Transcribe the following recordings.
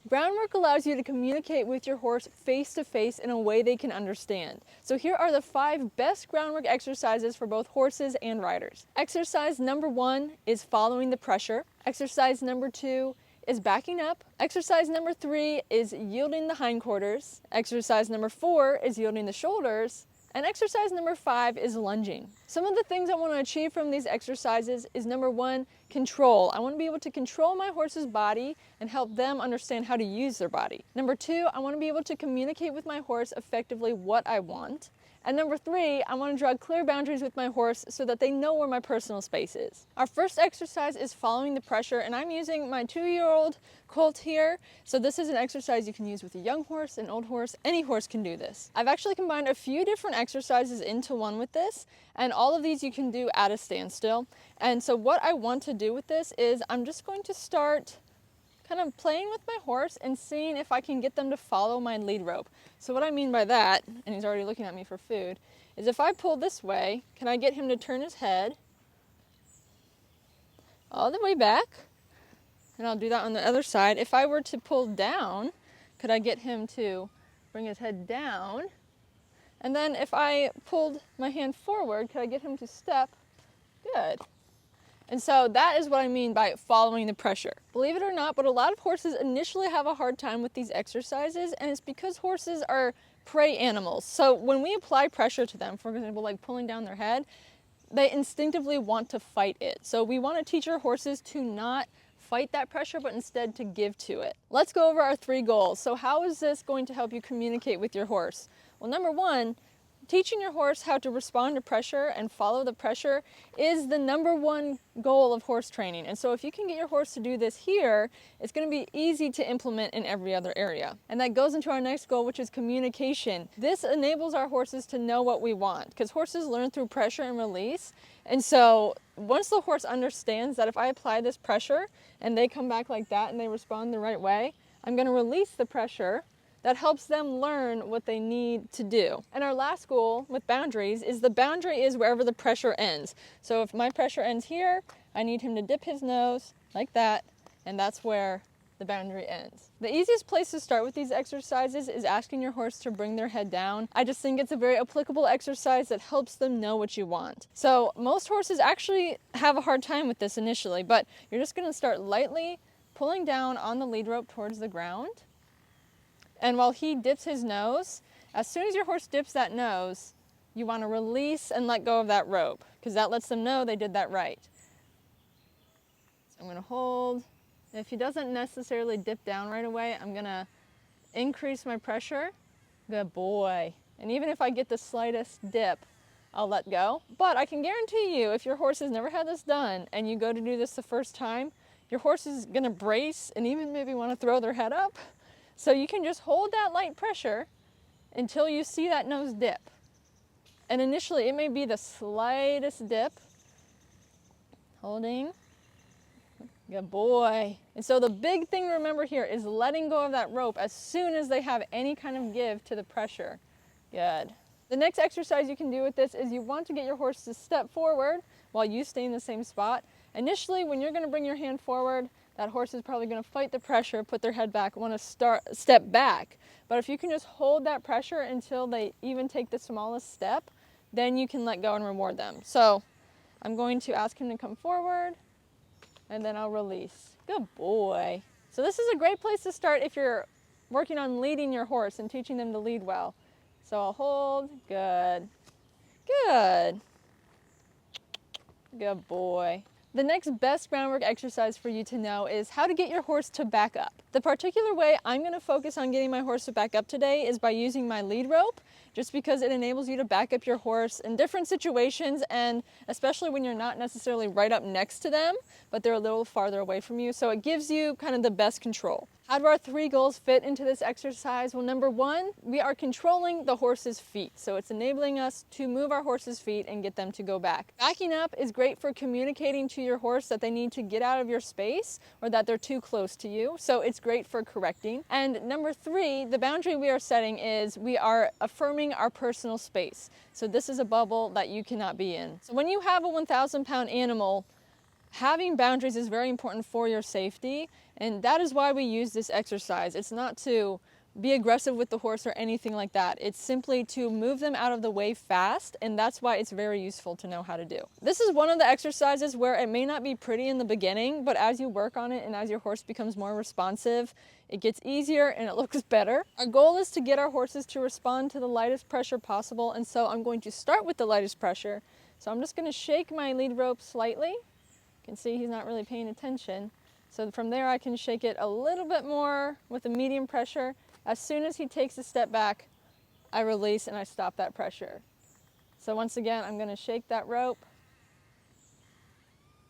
Groundwork allows you to communicate with your horse face to face in a way they can understand. So here are the 5 best groundwork exercises for both horses and riders. Exercise number 1 is following the pressure. Exercise number 2 is backing up. Exercise number 3 is yielding the hindquarters. Exercise number 4 is yielding the shoulders. And exercise number 5 is lunging. Some of the things I want to achieve from these exercises is number 1, control. I want to be able to control my horse's body and help them understand how to use their body. Number 2, I want to be able to communicate with my horse effectively what I want. And number 3, I want to draw clear boundaries with my horse so that they know where my personal space is. Our first exercise is following the pressure, and I'm using my 2-year-old colt here. So this is an exercise you can use with a young horse, an old horse, any horse can do this. I've actually combined a few different exercises into one with this, and all of these you can do at a standstill. And so what I want to do with this is I'm just going to start kind of playing with my horse and seeing if I can get them to follow my lead rope. So what I mean by that, and he's already looking at me for food, is if I pull this way, can I get him to turn his head all the way back? And I'll do that on the other side. If I were to pull down, could I get him to bring his head down? And then if I pulled my hand forward, could I get him to step? Good. And so that is what I mean by following the pressure. Believe it or not, but a lot of horses initially have a hard time with these exercises, and it's because horses are prey animals. So when we apply pressure to them, for example, like pulling down their head, they instinctively want to fight it. So we want to teach our horses to not fight that pressure, but instead to give to it. Let's go over our 3 goals. So how is this going to help you communicate with your horse? Well, number 1, teaching your horse how to respond to pressure and follow the pressure is the number 1 goal of horse training. And so if you can get your horse to do this here, it's going to be easy to implement in every other area. And that goes into our next goal, which is communication. This enables our horses to know what we want, because horses learn through pressure and release. And so once the horse understands that if I apply this pressure and they come back like that and they respond the right way, I'm going to release the pressure. That helps them learn what they need to do. And our last goal with boundaries is the boundary is wherever the pressure ends. So if my pressure ends here, I need him to dip his nose like that, and that's where the boundary ends. The easiest place to start with these exercises is asking your horse to bring their head down. I just think it's a very applicable exercise that helps them know what you want. So most horses actually have a hard time with this initially, but you're just going to start lightly pulling down on the lead rope towards the ground. And while he dips his nose, as soon as your horse dips that nose, you want to release and let go of that rope, because that lets them know they did that right. So I'm going to hold. And if he doesn't necessarily dip down right away, I'm going to increase my pressure. Good boy. And even if I get the slightest dip, I'll let go. But I can guarantee you, if your horse has never had this done and you go to do this the first time, your horse is going to brace and even maybe want to throw their head up. So you can just hold that light pressure until you see that nose dip. And initially it may be the slightest dip. Holding. Good boy. And so the big thing to remember here is letting go of that rope as soon as they have any kind of give to the pressure. Good. The next exercise you can do with this is you want to get your horse to step forward while you stay in the same spot. Initially, when you're going to bring your hand forward, that horse is probably going to fight the pressure, put their head back, want to step back. But if you can just hold that pressure until they even take the smallest step, then you can let go and reward them. So I'm going to ask him to come forward, and then I'll release. Good boy. So this is a great place to start if you're working on leading your horse and teaching them to lead well. So I'll hold. Good. Good. Good boy. The next best groundwork exercise for you to know is how to get your horse to back up. The particular way I'm going to focus on getting my horse to back up today is by using my lead rope, just because it enables you to back up your horse in different situations, and especially when you're not necessarily right up next to them, but they're a little farther away from you. So it gives you kind of the best control. How do our 3 goals fit into this exercise? Well, number 1, we are controlling the horse's feet. So it's enabling us to move our horse's feet and get them to go back. Backing up is great for communicating to your horse that they need to get out of your space or that they're too close to you. So it's great for correcting. And number 3, the boundary we are setting is we are affirming our personal space. So this is a bubble that you cannot be in. So when you have a 1,000-pound animal Having boundaries is very important for your safety, and that is why we use this exercise. It's not to be aggressive with the horse or anything like that. It's simply to move them out of the way fast, and that's why it's very useful to know how to do. This is one of the exercises where it may not be pretty in the beginning, but as you work on it and as your horse becomes more responsive, it gets easier and it looks better. Our goal is to get our horses to respond to the lightest pressure possible, and so I'm going to start with the lightest pressure. So I'm just going to shake my lead rope slightly. You can see he's not really paying attention. So from there I can shake it a little bit more with a medium pressure. As soon as he takes a step back, I release and I stop that pressure. So once again, I'm going to shake that rope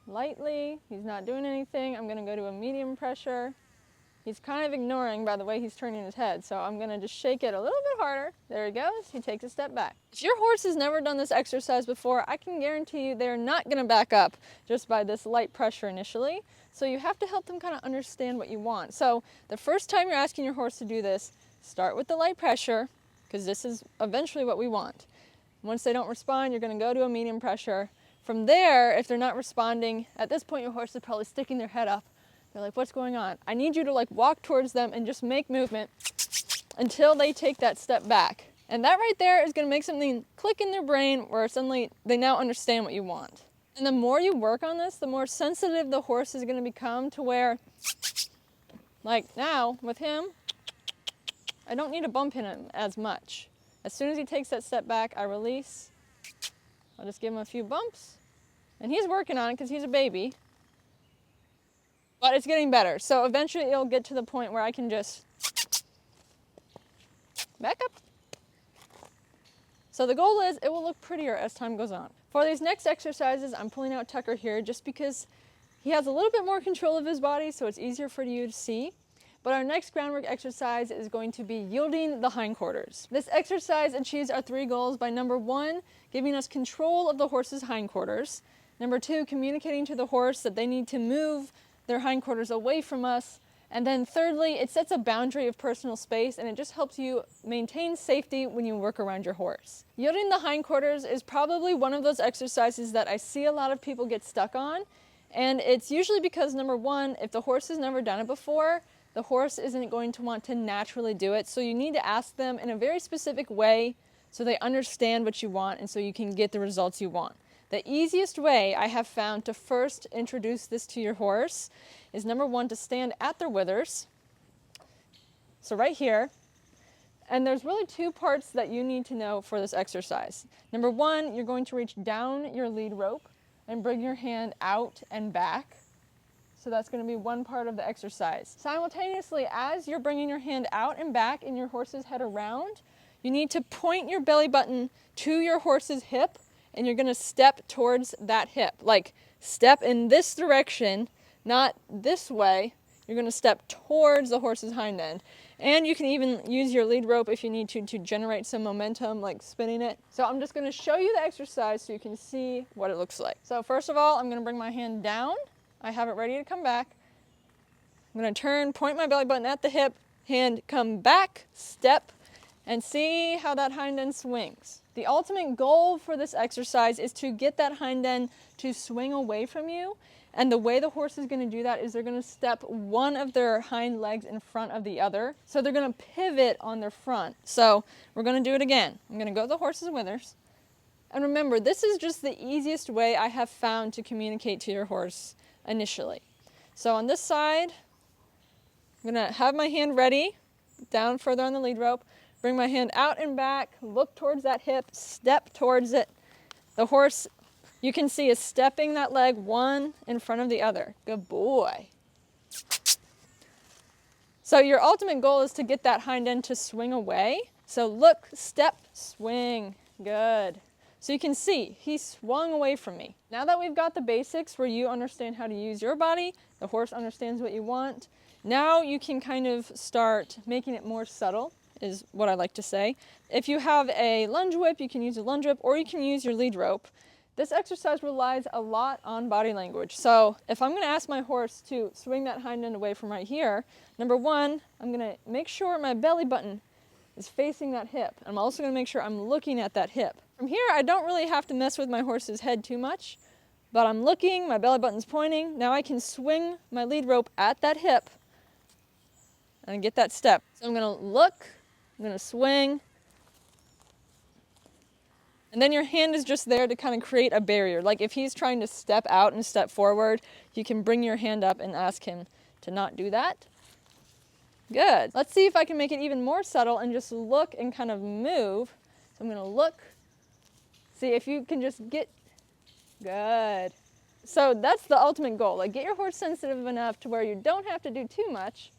lightly. He's not doing anything. I'm going to go to a medium pressure. He's kind of ignoring by the way he's turning his head, so I'm going to just shake it a little bit harder. There he goes. He takes a step back. If your horse has never done this exercise before, I can guarantee you they're not going to back up just by this light pressure initially. So you have to help them kind of understand what you want. So the first time you're asking your horse to do this, start with the light pressure, because this is eventually what we want. Once they don't respond, you're going to go to a medium pressure. From there, if they're not responding, at this point your horse is probably sticking their head up. They're like, what's going on? I need you to like walk towards them and just make movement until they take that step back. And that right there is going to make something click in their brain where suddenly they now understand what you want. And the more you work on this, the more sensitive the horse is going to become to where, like now with him, I don't need to bump him as much. As soon as he takes that step back, I release. I'll just give him a few bumps. And he's working on it because he's a baby. But it's getting better. So eventually it'll get to the point where I can just back up. So the goal is it will look prettier as time goes on. For these next exercises, I'm pulling out Tucker here just because he has a little bit more control of his body, so it's easier for you to see. But our next groundwork exercise is going to be yielding the hindquarters. This exercise achieves our 3 goals by number 1, giving us control of the horse's hindquarters. Number 2, communicating to the horse that they need to move their hindquarters away from us. And then thirdly, it sets a boundary of personal space and it just helps you maintain safety when you work around your horse. Yielding the hindquarters is probably one of those exercises that I see a lot of people get stuck on. And it's usually because number 1, if the horse has never done it before, the horse isn't going to want to naturally do it. So you need to ask them in a very specific way so they understand what you want and so you can get the results you want. The easiest way I have found to first introduce this to your horse is number 1, to stand at their withers. So right here. And there's really 2 parts that you need to know for this exercise. Number 1, you're going to reach down your lead rope and bring your hand out and back. So that's going to be one part of the exercise. Simultaneously, as you're bringing your hand out and back and your horse's head around, you need to point your belly button to your horse's hip and you're going to step towards that hip. Like step in this direction, not this way. You're going to step towards the horse's hind end. And you can even use your lead rope if you need to generate some momentum, like spinning it. So I'm just going to show you the exercise so you can see what it looks like. So first of all, I'm going to bring my hand down. I have it ready to come back. I'm going to turn, point my belly button at the hip, hand come back, step, and see how that hind end swings. The ultimate goal for this exercise is to get that hind end to swing away from you. And the way the horse is going to do that is they're going to step one of their hind legs in front of the other. So they're going to pivot on their front. So we're going to do it again. I'm going to go to the horse's withers. And remember, this is just the easiest way I have found to communicate to your horse initially. So on this side, I'm going to have my hand ready, down further on the lead rope, bring my hand out and back, look towards that hip, step towards it. The horse, you can see, is stepping that leg one in front of the other. Good boy. So your ultimate goal is to get that hind end to swing away. So look, step, swing. Good. So you can see, he swung away from me. Now that we've got the basics where you understand how to use your body, the horse understands what you want, now you can kind of start making it more subtle, is what I like to say. If you have a lunge whip, you can use a lunge whip, or you can use your lead rope. This exercise relies a lot on body language. So if I'm going to ask my horse to swing that hind end away from right here, number 1, I'm going to make sure my belly button is facing that hip. I'm also going to make sure I'm looking at that hip. From here, I don't really have to mess with my horse's head too much. but I'm looking, my belly button's pointing. Now I can swing my lead rope at that hip and get that step. So I'm gonna look, I'm gonna swing, and then your hand is just there to kind of create a barrier. Like if he's trying to step out and step forward, you can bring your hand up and ask him to not do that. Good. Let's see if I can make it even more subtle and just look and kind of move. So I'm gonna look, see if you can just get, good. So that's the ultimate goal. Like get your horse sensitive enough to where you don't have to do too much.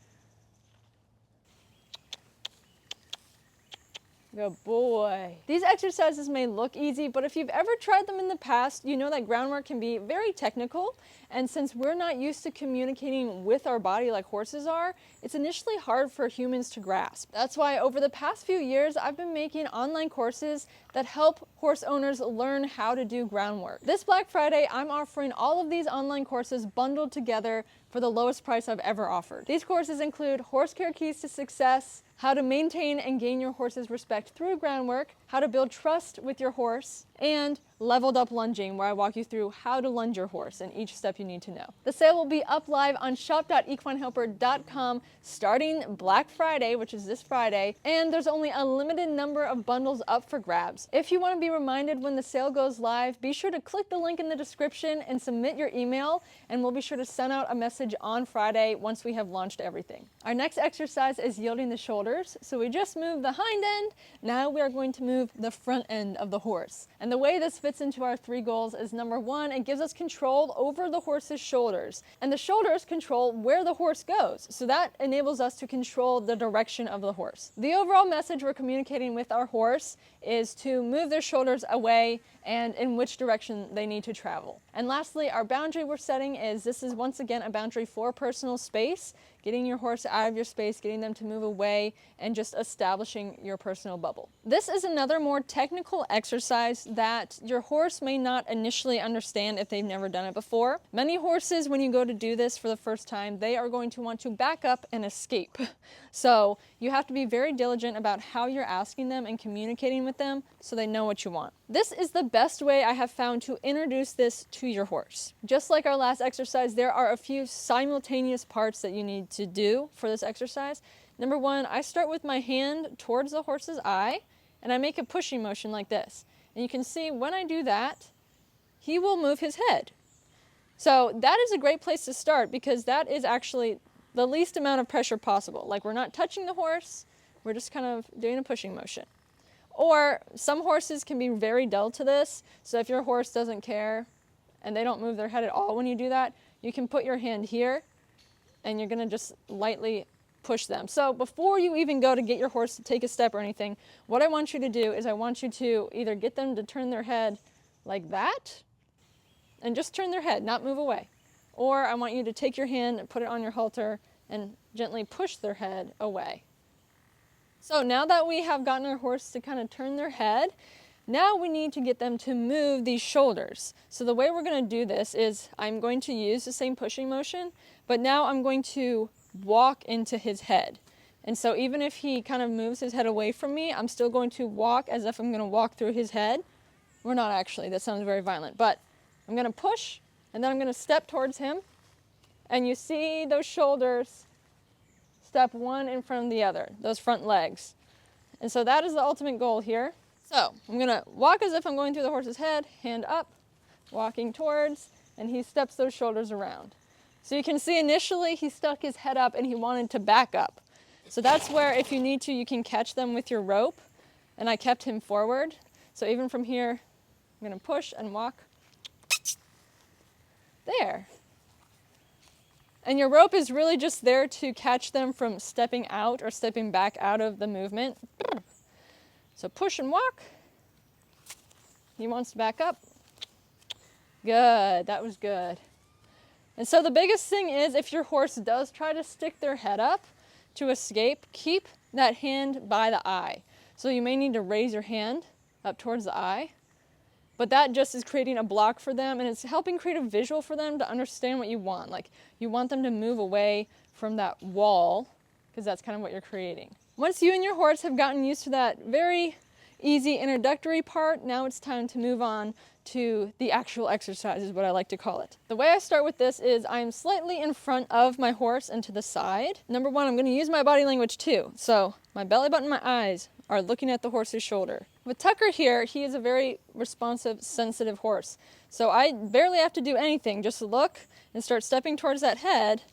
Good boy. These exercises may look easy, but if you've ever tried them in the past, you know that groundwork can be very technical. And since we're not used to communicating with our body like horses are, it's initially hard for humans to grasp. That's why over the past few years, I've been making online courses that help horse owners learn how to do groundwork. This Black Friday, I'm offering all of these online courses bundled together for the lowest price I've ever offered. These courses include Horse Care Keys to Success, how to maintain and gain your horse's respect through groundwork, how to build trust with your horse, and Leveled Up Lunging, where I walk you through how to lunge your horse and each step you need to know. The sale will be up live on shop.equinehelper.com starting Black Friday, which is this Friday, and there's only a limited number of bundles up for grabs. If you want to be reminded when the sale goes live, be sure to click the link in the description and submit your email, and we'll be sure to send out a message on Friday once we have launched everything. Our next exercise is yielding the shoulders. So we just moved the hind end, now we are going to move the front end of the horse. And the way this fits into our 3 goals is number 1, it gives us control over the horse's shoulders. And the shoulders control where the horse goes. So that enables us to control the direction of the horse. The overall message we're communicating with our horse is to move their shoulders away and in which direction they need to travel. And lastly, our boundary we're setting is, this is once again a boundary for personal space, getting your horse out of your space, getting them to move away, and just establishing your personal bubble. This is another more technical exercise that your horse may not initially understand if they've never done it before. Many horses, when you go to do this for the first time, they are going to want to back up and escape. So you have to be very diligent about how you're asking them and communicating with them so they know what you want. This is the best way I have found to introduce this to your horse. Just like our last exercise, there are a few simultaneous parts that you need to do for this exercise. Number 1, I start with my hand towards the horse's eye, and I make a pushing motion like this. And you can see when I do that, he will move his head. So that is a great place to start because that is actually the least amount of pressure possible. Like we're not touching the horse, we're just kind of doing a pushing motion. Or some horses can be very dull to this, so if your horse doesn't care and they don't move their head at all when you do that, you can put your hand here and you're gonna just lightly push them. So before you even go to get your horse to take a step or anything, what I want you to do is I want you to either get them to turn their head like that and just turn their head, not move away. Or I want you to take your hand and put it on your halter and gently push their head away. So now that we have gotten our horse to kind of turn their head, now we need to get them to move these shoulders. So the way we're going to do this is I'm going to use the same pushing motion, but now I'm going to walk into his head. And so even if he kind of moves his head away from me, I'm still going to walk as if I'm going to walk through his head. We're not actually, that sounds very violent, but I'm going to push and then I'm going to step towards him. And you see those shoulders step one in front of the other, those front legs. And so that is the ultimate goal here. So I'm going to walk as if I'm going through the horse's head, hand up, walking towards, and he steps those shoulders around. So you can see initially he stuck his head up and he wanted to back up. So that's where if you need to, you can catch them with your rope. And I kept him forward. So even from here, I'm going to push and walk. There. And your rope is really just there to catch them from stepping out or stepping back out of the movement. So push and walk. He wants to back up. Good, that was good. And so the biggest thing is if your horse does try to stick their head up to escape, keep that hand by the eye. So you may need to raise your hand up towards the eye. But that just is creating a block for them, and it's helping create a visual for them to understand what you want. Like, you want them to move away from that wall, because that's kind of what you're creating. Once you and your horse have gotten used to that very easy introductory part. Now it's time to move on to the actual exercise, is what I like to call it. The way I start with this is I'm slightly in front of my horse and to the side. Number one, I'm going to use my body language too. So my belly button, my eyes are looking at the horse's shoulder. With Tucker here, he is a very responsive, sensitive horse. So I barely have to do anything, just look and start stepping towards that head,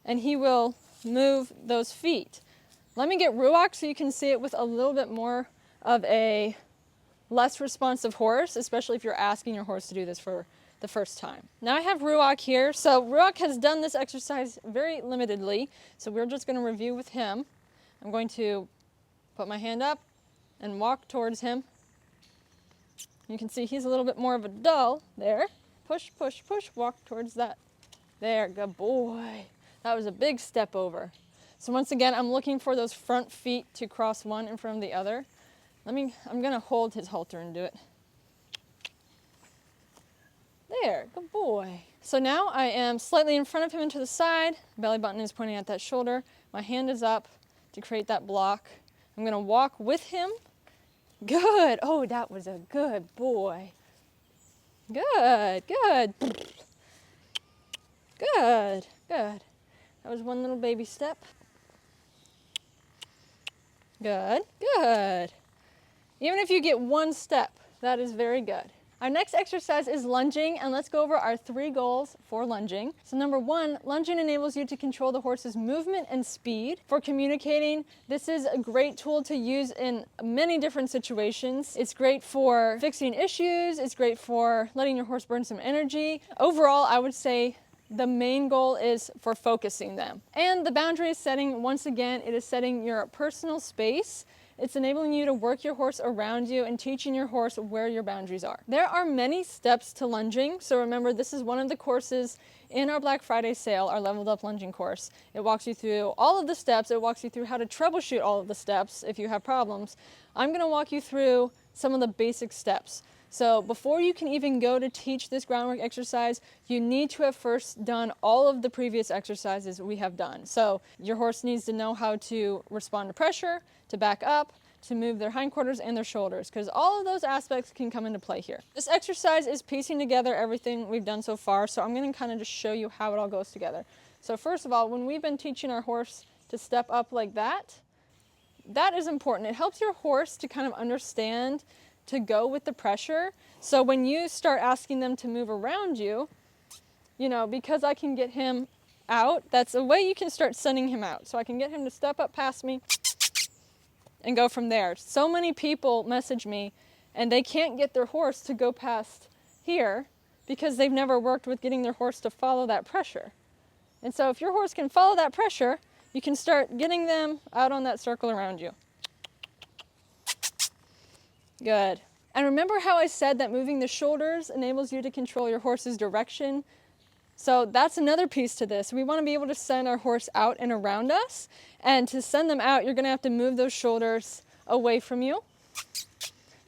and he will move those feet. Let me get Ruach so you can see it with a little bit more of a less responsive horse, especially if you're asking your horse to do this for the first time. Now I have Ruach here. So Ruach has done this exercise very limitedly, so we're just going to review with him. I'm going to put my hand up and walk towards him. You can see he's a little bit more of a dull there. Push, push, push, walk towards that. There, good boy. That was a big step over. So once again, I'm looking for those front feet to cross one in front of the other. I'm gonna hold his halter and do it. There, good boy. So now I am slightly in front of him and to the side. Belly button is pointing at that shoulder. My hand is up to create that block. I'm gonna walk with him. Good, oh, that was a good boy. Good, good. Good, good. That was one little baby step. Good, good. Even if you get one step, that is very good. Our next exercise is lunging, and let's go over our 3 goals for lunging. So number 1, lunging enables you to control the horse's movement and speed. For communicating, this is a great tool to use in many different situations. It's great for fixing issues, it's great for letting your horse burn some energy. Overall, I would say the main goal is for focusing them. And the boundary is setting, once again, it is setting your personal space. It's enabling you to work your horse around you and teaching your horse where your boundaries are. There are many steps to lunging, so remember this is one of the courses in our Black Friday sale, our Leveled Up Lunging course. It walks you through all of the steps, it walks you through how to troubleshoot all of the steps if you have problems. I'm going to walk you through some of the basic steps. So before you can even go to teach this groundwork exercise, you need to have first done all of the previous exercises we have done. So your horse needs to know how to respond to pressure, to back up, to move their hindquarters and their shoulders, because all of those aspects can come into play here. This exercise is piecing together everything we've done so far, so I'm going to kind of just show you how it all goes together. So first of all, when we've been teaching our horse to step up like that, that is important. It helps your horse to kind of understand to go with the pressure. So when you start asking them to move around you, you know, because I can get him out, that's a way you can start sending him out. So I can get him to step up past me and go from there. So many people message me and they can't get their horse to go past here because they've never worked with getting their horse to follow that pressure. And so if your horse can follow that pressure, you can start getting them out on that circle around you. Good. And remember how I said that moving the shoulders enables you to control your horse's direction? So that's another piece to this. We want to be able to send our horse out and around us. And to send them out, you're going to have to move those shoulders away from you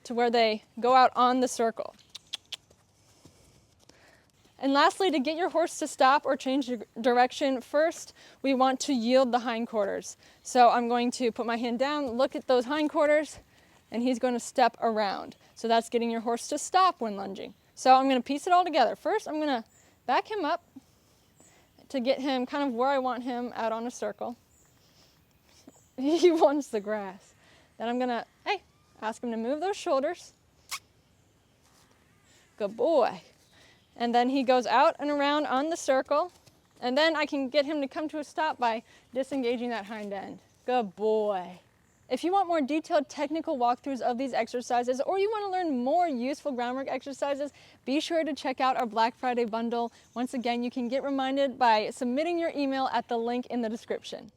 to where they go out on the circle. And lastly, to get your horse to stop or change direction, first we want to yield the hindquarters. So I'm going to put my hand down, look at those hindquarters, and he's going to step around. So that's getting your horse to stop when lunging. So I'm going to piece it all together. First, I'm going to back him up to get him kind of where I want him out on a circle. He wants the grass. Then I'm going to, ask him to move those shoulders. Good boy. And then he goes out and around on the circle. And then I can get him to come to a stop by disengaging that hind end. Good boy. If you want more detailed technical walkthroughs of these exercises, or you want to learn more useful groundwork exercises, be sure to check out our Black Friday bundle. Once again, you can get reminded by submitting your email at the link in the description.